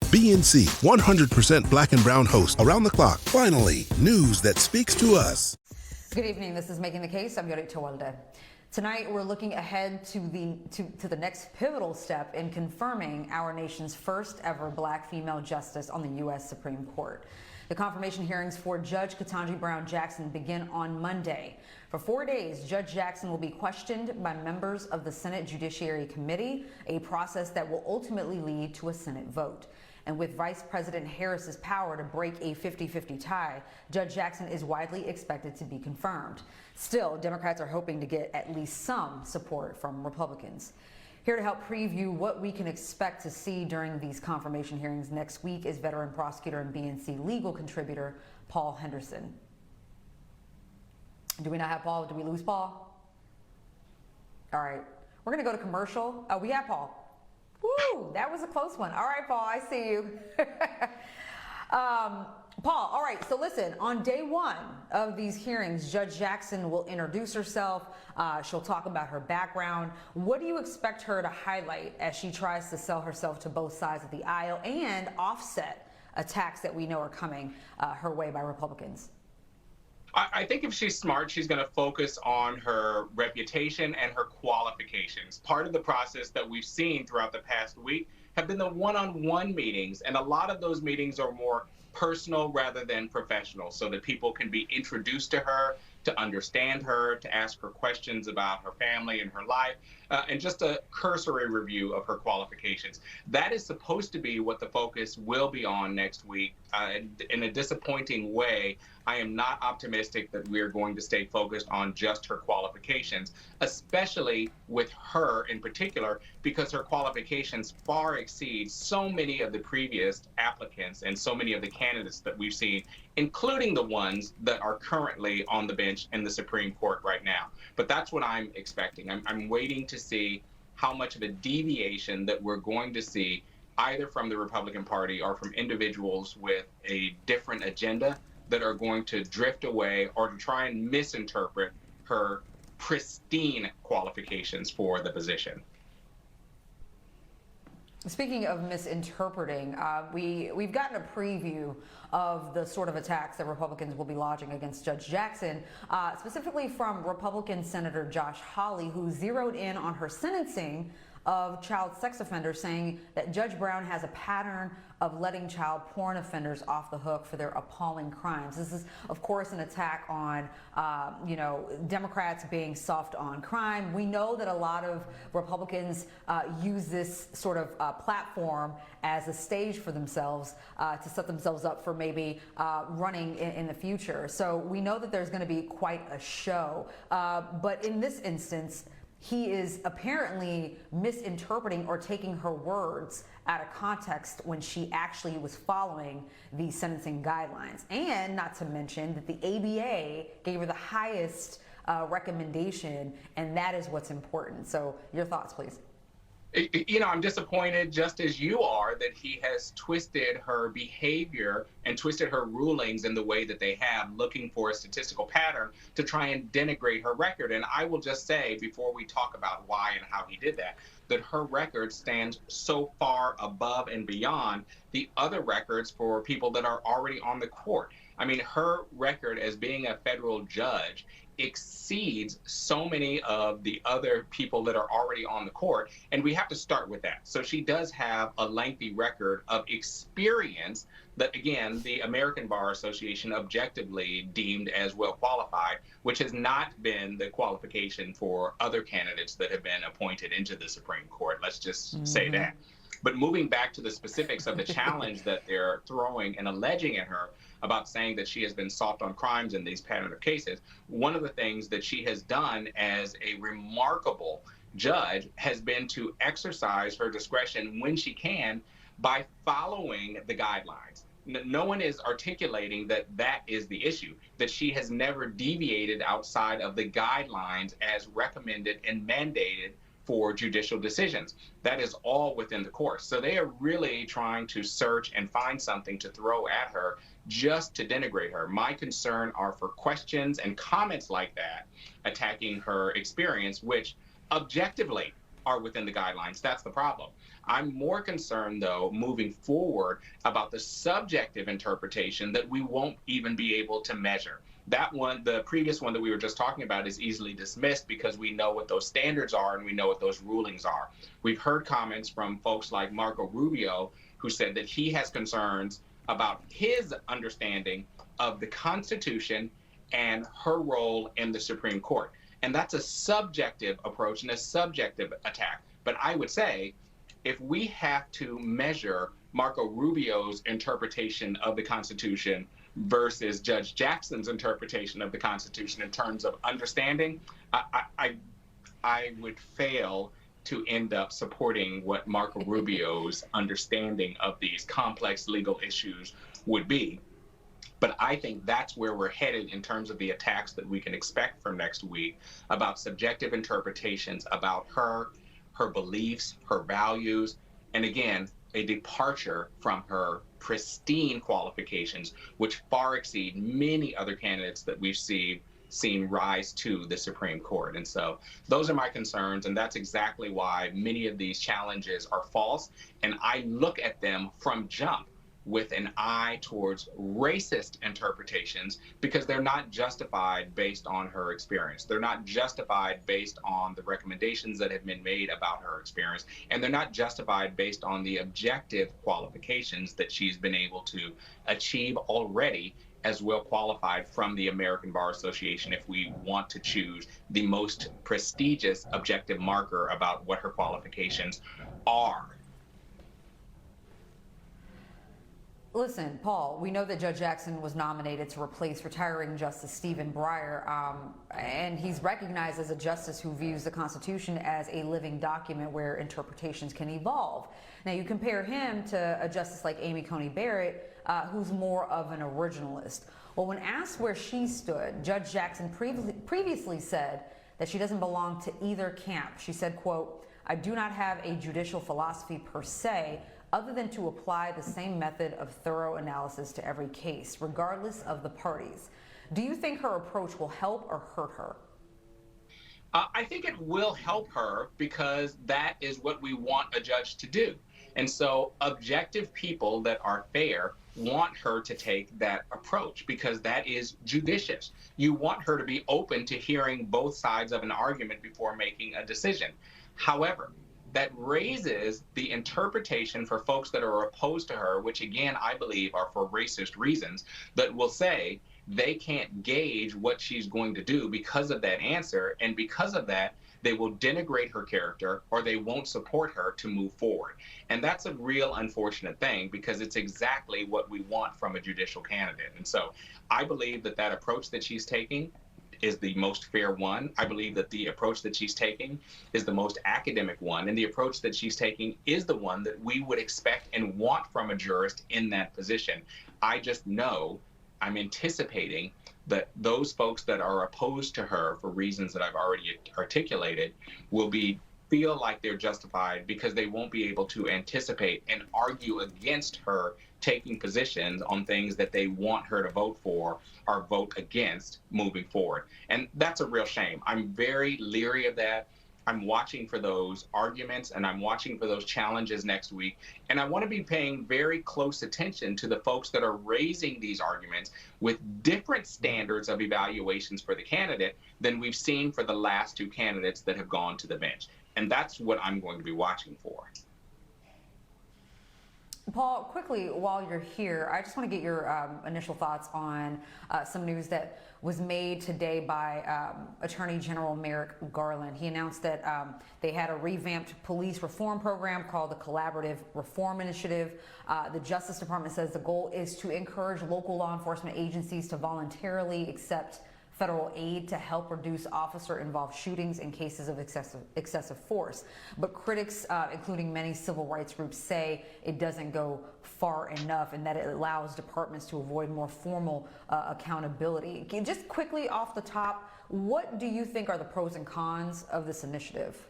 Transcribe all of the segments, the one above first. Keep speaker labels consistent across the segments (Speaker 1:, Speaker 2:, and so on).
Speaker 1: BNC, 100% black and brown host around the clock. Finally, news that speaks to us.
Speaker 2: Good evening. This is Making the Case. I'm Yodit Tewolde. Tonight, we're looking ahead to the next pivotal step in confirming our nation's first ever black female justice on the U.S. Supreme Court. The confirmation hearings for Judge Kentanji Brown Jackson begin on Monday. For 4 days, Judge Jackson will be questioned by members of the Senate Judiciary Committee, a process that will ultimately lead to a Senate vote. And with Vice President Harris's power to break a 50-50 tie, Judge Jackson is widely expected to be confirmed. Still, Democrats are hoping to get at least some support from Republicans. Here to help preview what we can expect to see during these confirmation hearings next week is veteran prosecutor and BNC legal contributor Paul Henderson. Do we not have Paul? Do we lose Paul? All right, we're going to go to commercial. Oh, we have Paul. Woo, that was a close one. All right, Paul, I see you. Paul, all right, so listen, on day one of these hearings, Judge Jackson will introduce herself. She'll talk about her background. What do you expect her to highlight as she tries to sell herself to both sides of the aisle and offset attacks that we know are coming her way by Republicans?
Speaker 3: I think if she's smart, she's going to focus on her reputation and her qualifications. Part of the process that we've seen throughout the past week have been the one-on-one meetings, and a lot of those meetings are more personal rather than professional, so that people can be introduced to her, to understand her, to ask her questions about her family and her life, and just a cursory review of her qualifications. That is supposed to be what the focus will be on next week. In a disappointing way, I am not optimistic that we are going to stay focused on just her qualifications, especially with her in particular, because her qualifications far exceed so many of the previous applicants and so many of the candidates that we've seen, including the ones that are currently on the bench in the Supreme Court right now. But that's what I'm expecting. I'm waiting to see how much of a deviation that we're going to see either from the Republican Party or from individuals with a different agenda that are going to drift away or to try and misinterpret her pristine qualifications for the position.
Speaker 2: Speaking of misinterpreting, we've gotten a preview of the sort of attacks that Republicans will be lodging against Judge Jackson, specifically from Republican Senator Josh Hawley, who zeroed in on her sentencing of child sex offenders, saying that Judge Brown has a pattern of letting child porn offenders off the hook for their appalling crimes. This is, of course, an attack on, Democrats being soft on crime. We know that a lot of Republicans use this sort of platform as a stage for themselves to set themselves up for maybe running in the future. So we know that there's going to be quite a show. But in this instance, he is apparently misinterpreting or taking her words out of context when she actually was following the sentencing guidelines. And not to mention that the ABA gave her the highest recommendation, and that is what's important. So your thoughts, please.
Speaker 3: I'm disappointed, just as you are, that he has twisted her behavior and twisted her rulings in the way that they have, looking for a statistical pattern to try and denigrate her record. And I will just say, before we talk about why and how he did that her record stands so far above and beyond the other records for people that are already on the court. I mean, her record as being a federal judge exceeds so many of the other people that are already on the court, and we have to start with that. So she does have a lengthy record of experience that, again, the American Bar Association objectively deemed as well qualified, which has not been the qualification for other candidates that have been appointed into the Supreme Court. Let's just say that. But moving back to the specifics of the challenge that they're throwing and alleging at her about saying that she has been soft on crimes in these pattern of cases, one of the things that she has done as a remarkable judge has been to exercise her discretion when she can by following the guidelines. No one is articulating that that is the issue, that she has never deviated outside of the guidelines as recommended and mandated for judicial decisions. That is all within the course. So they are really trying to search and find something to throw at her just to denigrate her. My concern are for questions and comments like that attacking her experience, which objectively are within the guidelines. That's the problem. I'm more concerned, though, moving forward about the subjective interpretation that we won't even be able to measure. That one, the previous one that we were just talking about, is easily dismissed because we know what those standards are and we know what those rulings are. We've heard comments from folks like Marco Rubio, who said that he has concerns about his understanding of the Constitution and her role in the Supreme Court. And that's a subjective approach and a subjective attack. But I would say, if we have to measure Marco Rubio's interpretation of the Constitution versus Judge Jackson's interpretation of the Constitution in terms of understanding, I would fail to end up supporting what Marco Rubio's understanding of these complex legal issues would be. But I think that's where we're headed in terms of the attacks that we can expect from next week about subjective interpretations about her beliefs, her values, and again, a departure from her pristine qualifications, which far exceed many other candidates that we've seen rise to the Supreme Court. And so those are my concerns, and that's exactly why many of these challenges are false. And I look at them from jump with an eye towards racist interpretations, because they're not justified based on her experience. They're not justified based on the recommendations that have been made about her experience, and they're not justified based on the objective qualifications that she's been able to achieve already as well qualified from the American Bar Association, if we want to choose the most prestigious objective marker about what her qualifications are.
Speaker 2: Listen, Paul, we know that Judge Jackson was nominated to replace retiring Justice Stephen Breyer, and he's recognized as a justice who views the Constitution as a living document where interpretations can evolve. Now, you compare him to a justice like Amy Coney Barrett, who's more of an originalist. Well, when asked where she stood, Judge Jackson previously said that she doesn't belong to either camp. She said, quote, "I do not have a judicial philosophy per se, other than to apply the same method of thorough analysis to every case, regardless of the parties." Do you think her approach will help or hurt her?
Speaker 3: I think it will help her, because that is what we want a judge to do. And so objective people that are fair want her to take that approach, because that is judicious. You want her to be open to hearing both sides of an argument before making a decision. However, that raises the interpretation for folks that are opposed to her, which again, I believe are for racist reasons, that will say they can't gauge what she's going to do because of that answer. And because of that, they will denigrate her character, or they won't support her to move forward. And that's a real unfortunate thing, because it's exactly what we want from a judicial candidate. And so I believe that that approach that she's taking is the most fair one. I believe that the approach that she's taking is the most academic one, and the approach that she's taking is the one that we would expect and want from a jurist in that position. I just know, I'm anticipating that those folks that are opposed to her for reasons that I've already articulated will feel like they're justified, because they won't be able to anticipate and argue against her taking positions on things that they want her to vote for or vote against moving forward. And that's a real shame. I'm very leery of that. I'm watching for those arguments, and I'm watching for those challenges next week. And I want to be paying very close attention to the folks that are raising these arguments with different standards of evaluations for the candidate than we've seen for the last two candidates that have gone to the bench. And that's what I'm going to be watching for.
Speaker 2: Paul, quickly, while you're here, I just want to get your initial thoughts on some news that was made today by Attorney General Merrick Garland. He announced that they had a revamped police reform program called the Collaborative Reform Initiative. The Justice Department says the goal is to encourage local law enforcement agencies to voluntarily accept federal aid to help reduce officer-involved shootings in cases of excessive force. But critics, including many civil rights groups, say it doesn't go far enough, and that it allows departments to avoid more formal accountability. Just quickly off the top, what do you think are the pros and cons of this initiative?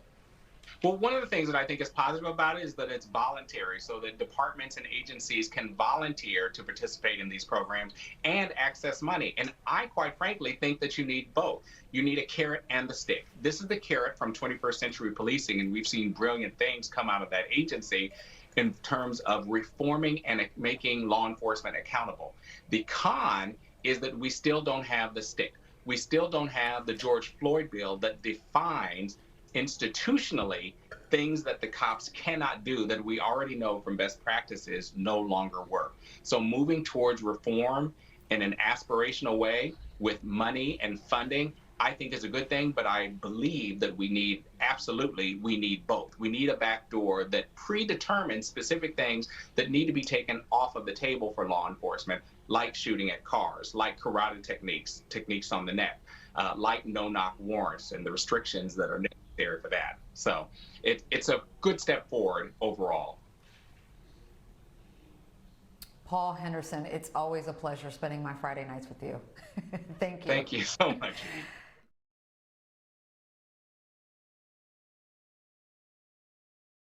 Speaker 3: Well, one of the things that I think is positive about it is that it's voluntary, so that departments and agencies can volunteer to participate in these programs and access money. And I, quite frankly, think that you need both. You need a carrot and the stick. This is the carrot from 21st Century Policing, and we've seen brilliant things come out of that agency in terms of reforming and making law enforcement accountable. The con is that we still don't have the stick. We still don't have the George Floyd bill that defines institutionally things that the cops cannot do that we already know from best practices no longer work. So moving towards reform in an aspirational way with money and funding, I think is a good thing, but I believe that we need both. We need a backdoor that predetermines specific things that need to be taken off of the table for law enforcement, like shooting at cars, like karate techniques on the net, like no-knock warrants and the restrictions that are necessary for that. So it's a good step forward overall.
Speaker 2: Paul Henderson, it's always a pleasure spending my Friday nights with you. Thank you.
Speaker 3: Thank you so much.